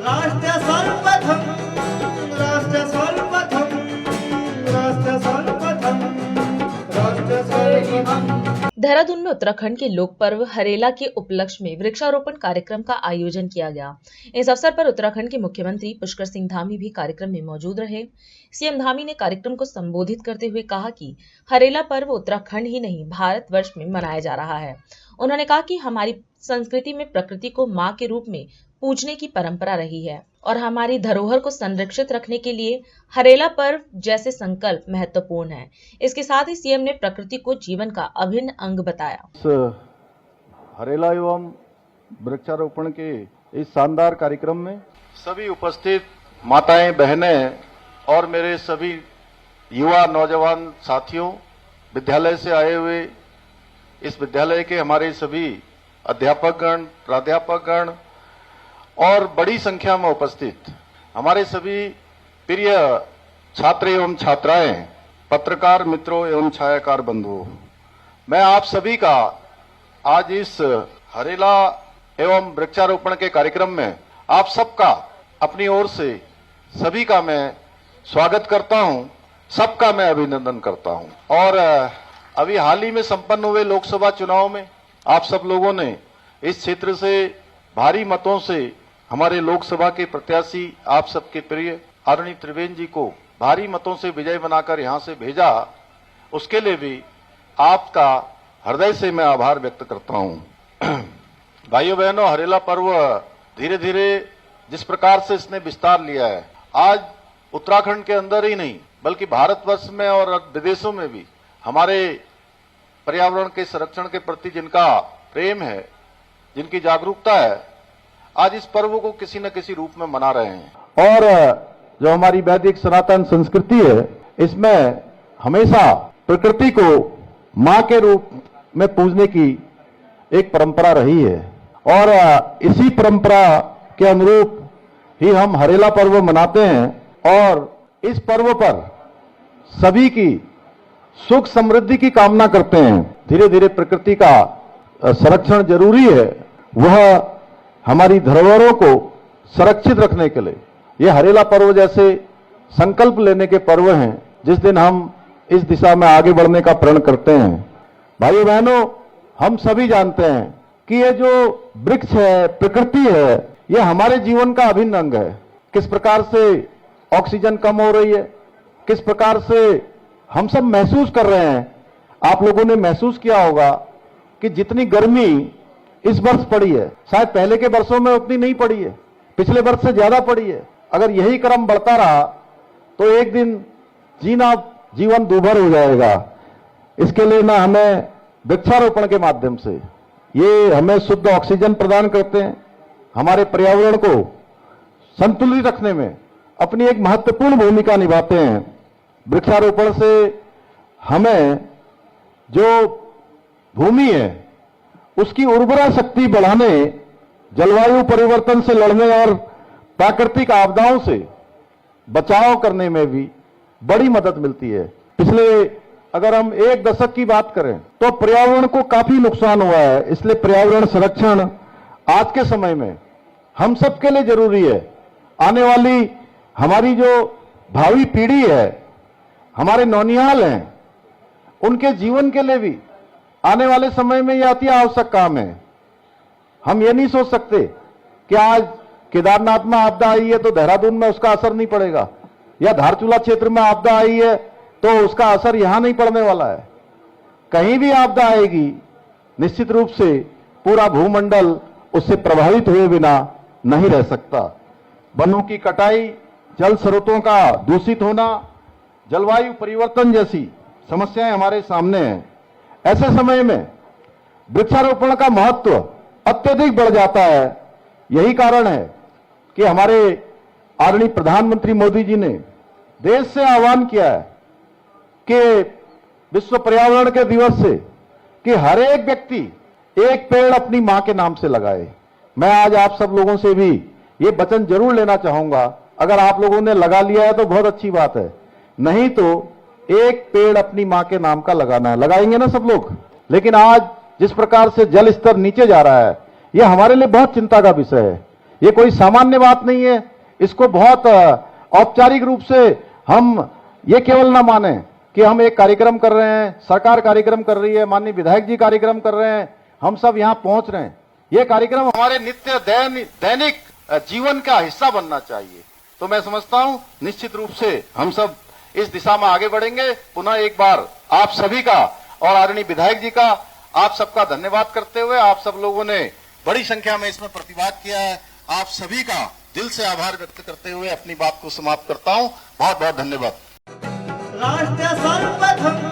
राष्ट्र सर्वप्रथम राष्ट्र सर्वप्रथम राष्ट्र सर्वप्रथम राष्ट्र सर्वप्रथम। देहरादून में उत्तराखंड के लोक पर्व हरेला के उपलक्ष्य में वृक्षारोपण कार्यक्रम का आयोजन किया गया। इस अवसर पर उत्तराखंड के मुख्यमंत्री पुष्कर सिंह धामी भी कार्यक्रम में मौजूद रहे। सीएम धामी ने कार्यक्रम को संबोधित करते हुए कहा कि हरेला पर्व उत्तराखंड ही नहीं भारतवर्ष में मनाया जा रहा है। उन्होंने कहा कि हमारी संस्कृति में प्रकृति को मां के रूप में पूजने की परंपरा रही है और हमारी धरोहर को संरक्षित रखने के लिए हरेला पर्व जैसे संकल्प महत्वपूर्ण है। इसके साथ ही सीएम ने प्रकृति को जीवन का अभिन्न अंग बताया। हरेला एवं वृक्षारोपण के इस शानदार कार्यक्रम में सभी उपस्थित माताएं, बहनें और मेरे सभी युवा नौजवान साथियों, विद्यालय से आए हुए इस विद्यालय के हमारे सभी अध्यापकगण, प्राध्यापकगण और बड़ी संख्या में उपस्थित हमारे सभी प्रिय छात्र एवं छात्राएं, पत्रकार मित्रों एवं छायाकार बंधुओं, मैं आप सभी का आज इस हरेला एवं वृक्षारोपण के कार्यक्रम में आप सबका अपनी ओर से सभी का मैं स्वागत करता हूं, सबका मैं अभिनंदन करता हूं। और अभी हाल ही में संपन्न हुए लोकसभा चुनाव में आप सब लोगों ने इस क्षेत्र से भारी मतों से हमारे लोकसभा के प्रत्याशी आप सबके प्रिय आदरणीय त्रिवेंद्र जी को भारी मतों से विजय बनाकर यहां से भेजा, उसके लिए भी आपका हृदय से मैं आभार व्यक्त करता हूं। भाइयों बहनों, हरेला पर्व धीरे धीरे जिस प्रकार से इसने विस्तार लिया है, आज उत्तराखंड के अंदर ही नहीं बल्कि भारतवर्ष में और विदेशों में भी हमारे पर्यावरण के संरक्षण के प्रति जिनका प्रेम है, जिनकी जागरूकता है, आज इस पर्व को किसी न किसी रूप में मना रहे हैं। और जो हमारी वैदिक सनातन संस्कृति है, इसमें हमेशा प्रकृति को मां के रूप में पूजने की एक परंपरा रही है और इसी परंपरा के अनुरूप ही हम हरेला पर्व मनाते हैं और इस पर्व पर सभी की सुख समृद्धि की कामना करते हैं। धीरे धीरे प्रकृति का संरक्षण जरूरी है, वह हमारी धरोहरों को सुरक्षित रखने के लिए ये हरेला पर्व जैसे संकल्प लेने के पर्व हैं, जिस दिन हम इस दिशा में आगे बढ़ने का प्रण करते हैं। भाइयों बहनों, हम सभी जानते हैं कि ये जो वृक्ष है, प्रकृति है, ये हमारे जीवन का अभिन्न अंग है। किस प्रकार से ऑक्सीजन कम हो रही है, किस प्रकार से हम सब महसूस कर रहे हैं। आप लोगों ने महसूस किया होगा कि जितनी गर्मी इस वर्ष पड़ी है, शायद पहले के वर्षों में उतनी नहीं पड़ी है, पिछले वर्ष से ज्यादा पड़ी है। अगर यही क्रम बढ़ता रहा तो एक दिन जीवन दूभर हो जाएगा। इसके लिए ना हमें वृक्षारोपण के माध्यम से ये हमें शुद्ध ऑक्सीजन प्रदान करते हैं, हमारे पर्यावरण को संतुलित रखने में अपनी एक महत्वपूर्ण भूमिका निभाते हैं। वृक्षारोपण से हमें जो भूमि है उसकी उर्वरा शक्ति बढ़ाने, जलवायु परिवर्तन से लड़ने और प्राकृतिक आपदाओं से बचाव करने में भी बड़ी मदद मिलती है। पिछले अगर हम एक दशक की बात करें तो पर्यावरण को काफी नुकसान हुआ है, इसलिए पर्यावरण संरक्षण आज के समय में हम सबके लिए जरूरी है। आने वाली हमारी जो भावी पीढ़ी है, हमारे नौनिहाल हैं, उनके जीवन के लिए भी आने वाले समय में यह अति आवश्यक काम है। हम ये नहीं सोच सकते कि आज केदारनाथ में आपदा आई है तो देहरादून में उसका असर नहीं पड़ेगा, या धारचूला क्षेत्र में आपदा आई है तो उसका असर यहां नहीं पड़ने वाला है। कहीं भी आपदा आएगी, निश्चित रूप से पूरा भूमंडल उससे प्रभावित हुए बिना नहीं रह सकता। वनों की कटाई, जल स्रोतों का दूषित होना, जलवायु परिवर्तन जैसी समस्याएं हमारे सामने हैं। ऐसे समय में वृक्षारोपण का महत्व अत्यधिक बढ़ जाता है। यही कारण है कि हमारे आदरणीय प्रधानमंत्री मोदी जी ने देश से आह्वान किया है कि विश्व पर्यावरण के दिवस से कि हर एक व्यक्ति एक पेड़ अपनी मां के नाम से लगाए। मैं आज आप सब लोगों से भी ये वचन जरूर लेना चाहूंगा। अगर आप लोगों ने लगा लिया है तो बहुत अच्छी बात है, नहीं तो एक पेड़ अपनी मां के नाम का लगाना है। लगाएंगे ना सब लोग? लेकिन आज जिस प्रकार से जल स्तर नीचे जा रहा है, यह हमारे लिए बहुत चिंता का विषय है, ये कोई सामान्य बात नहीं है। इसको बहुत औपचारिक रूप से हम ये केवल ना माने कि हम एक कार्यक्रम कर रहे हैं, सरकार कार्यक्रम कर रही है, माननीय विधायक जी कार्यक्रम कर रहे हैं, हम सब यहां पहुंच रहे हैं। ये कार्यक्रम हमारे नित्य दैनिक जीवन का हिस्सा बनना चाहिए। तो मैं समझता हूं निश्चित रूप से हम सब इस दिशा में आगे बढ़ेंगे। पुनः एक बार आप सभी का और आदरणीय विधायक जी का आप सबका धन्यवाद करते हुए, आप सब लोगों ने बड़ी संख्या में इसमें प्रतिवाद किया है, आप सभी का दिल से आभार व्यक्त करते हुए अपनी बात को समाप्त करता हूं। बहुत बहुत धन्यवाद। राष्ट्र सर्वप्रथम